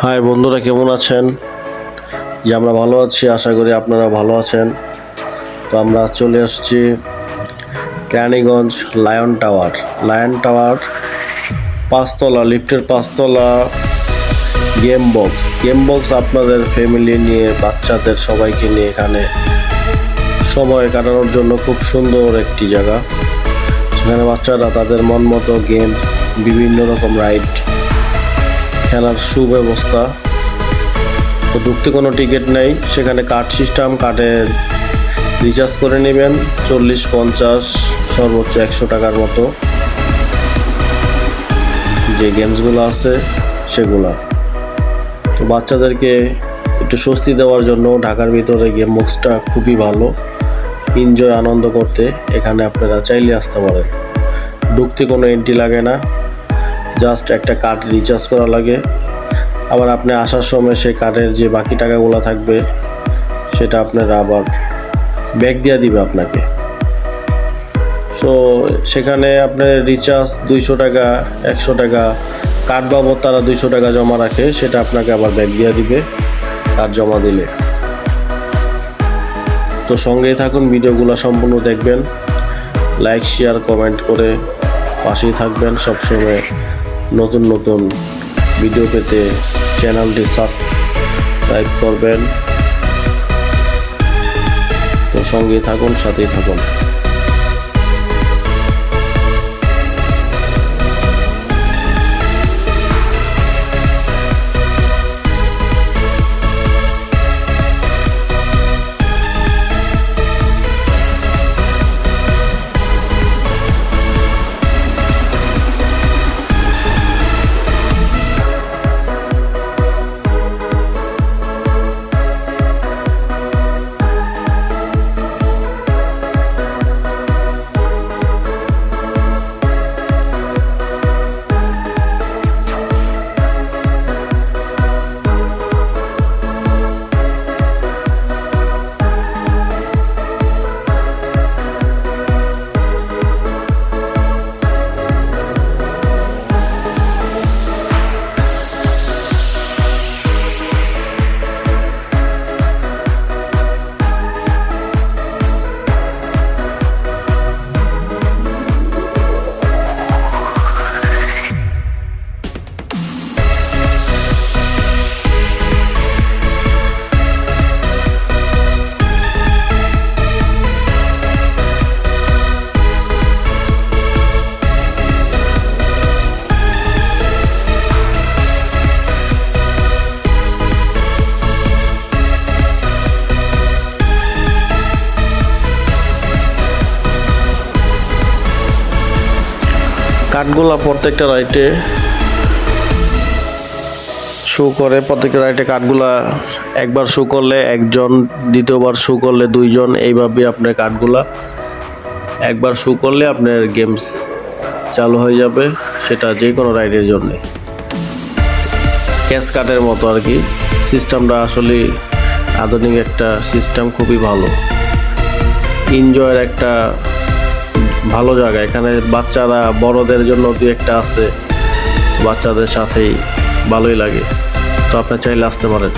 High বন্ধুরা, কেমন আছেন? আমরা ভালো আছি, আশা করি আপনারা ভালো আছেন। তো আমরা চলে আসছি কেরানীগঞ্জ লায়ন টাওয়ার 5তলা, লিফটের 5তলা। গেম বক্স আপনাদের ফ্যামিলি নিয়ে, বাচ্চাদের সবাইকে নিয়ে এখানে সময় কাটানোর জন্য খুব সুন্দর একটি জায়গা। সেখানে বাচ্চারা তাদের মন মতো গেমস, বিভিন্ন রকম রাইড খেলার সুব্যবস্থা। তো ঢুকতে কোনো টিকিট নেই, সেখানে কার্ড সিস্টেম। কার্ডে রিচার্জ করে নেবেন 40-50 সর্বোচ্চ 100 টাকার মতো। যে গেমসগুলো আছে সেগুলা, তো বাচ্চাদেরকে একটু স্বস্তি দেওয়ার জন্য ঢাকার ভিতরে গেম বক্সটা খুবই ভালো। এনজয় আনন্দ করতে এখানে আপনারা চাইলে আসতে পারেন। ঢুকতে কোনো এন্ট্রি লাগে না, জাস্ট একটা কার্ড রিচার্জ করা লাগে। আবার আপনি আসার সময় সেই কার্ডের যে বাকি টাকাগুলো থাকবে সেটা আপনারা আবার ব্যাক দিয়ে দিবে আপনাকে। সো সেখানে আপনার রিচার্জ 200 টাকা, 100 টাকা কার্ড বাবদ তারা 200 টাকা জমা রাখে, সেটা আপনাকে আবার ব্যাক দিয়ে দিবে কার্ড জমা দিলে। তো সঙ্গেই থাকুন, ভিডিওগুলো সম্পূর্ণ দেখবেন, লাইক শেয়ার কমেন্ট করে পাশেই থাকবেন। সবসময় নতুন নতুন ভিডিও পেতে চ্যানেলটি সাবস্ক্রাইব করবেন। তো সঙ্গেই থাকুন, সাথেই থাকুন। কার্ডগুলা প্রত্যেকটা রাইটে শো করে। প্রত্যেকটা রাইটে কার্ডগুলা একবার শো করলে একজন, দ্বিতীয়বার শো করলে 2 জন, এইভাবে আপনার কার্ডগুলা একবার শো করলে আপনার গেমস চালু হয়ে যাবে, সেটা যে কোনো রাইডের জন্য। ক্যাশ কার্ডের মতো আর কি। সিস্টেমটা আসলে আধুনিক একটা সিস্টেম, খুবই ভালো। এনজয়ের একটা ভালো জায়গা। এখানে বাচ্চারা, বড়দের জন্য 2-1টা আছে, বাচ্চাদের সাথেই ভালোই লাগে। তো আপনি চাইলে আসতে পারেন।